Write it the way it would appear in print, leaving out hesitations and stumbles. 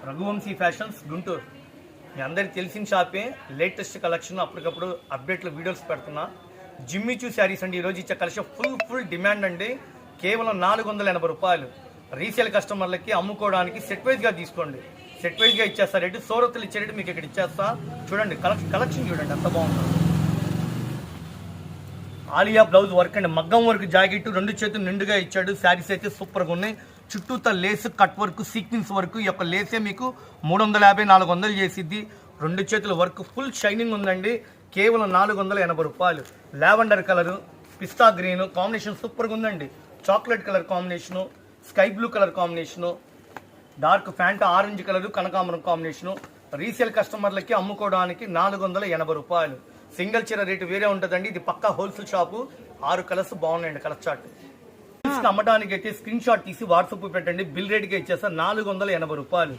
Raghuvanshi fashions Guntur. మీ అందరికి తెలిసిన షాపే. Latest collection అప్పటికప్పుడు అప్డేట్లో వీడియోస్ పెడుతున్నా. జిమ్మిచూ శారీస్ అండి. ఈరోజు ఇచ్చే కలెక్షన్ ఫుల్ డిమాండ్ అండి. కేవలం 480 రూపాయలు. రీసేల్ కస్టమర్లకి అమ్ముకోవడానికి సెట్ వైజ్గా తీసుకోండి. సెట్ వైజ్గా ఇచ్చేస్తా. రేటు సోరత్తులు ఇచ్చే రేటు మీకు ఇక్కడ ఇచ్చేస్తా. చూడండి కలెక్షన్ చూడండి ఎంత బాగుంటుంది. ఆలియా బ్లౌజ్ వర్క్ అండి. మగ్గం వర్క్ జాకెట్ 2 చేతులు నిండుగా ఇచ్చాడు. శారీస్ అయితే సూపర్గా ఉన్నాయి. చుట్టూతో Lay's cut work sequence work. ఈ యొక్క లేసే మీకు 350-400 చేసిద్ది. 2 చేతుల వర్క్ ఫుల్ షైనింగ్ ఉందండి. కేవలం 480 రూపాయలు. లావెండర్ కలరు, పిస్తా గ్రీన్ కాంబినేషన్ సూపర్గా ఉందండి. Chocolate colour combination, sky blue colour combination, dark Fanta orange colour, కనకాంబరం కాంబినేషను. రీసేల్ కస్టమర్లకి అమ్ముకోవడానికి 480 రూపాయలు. సింగిల్ చీర రేటు వేరే ఉంటుందండి. ఇది పక్కా హోల్సేల్ షాపు. 6 కలర్స్ బాగున్నాయండి. కలర్ చార్ట్ అమ్మడానికి అయితే స్క్రీన్ షాట్ తీసి వాట్సాప్ పెట్టండి. బిల్ రేట్గా ఇచ్చేస్తా 480 రూపాయలు.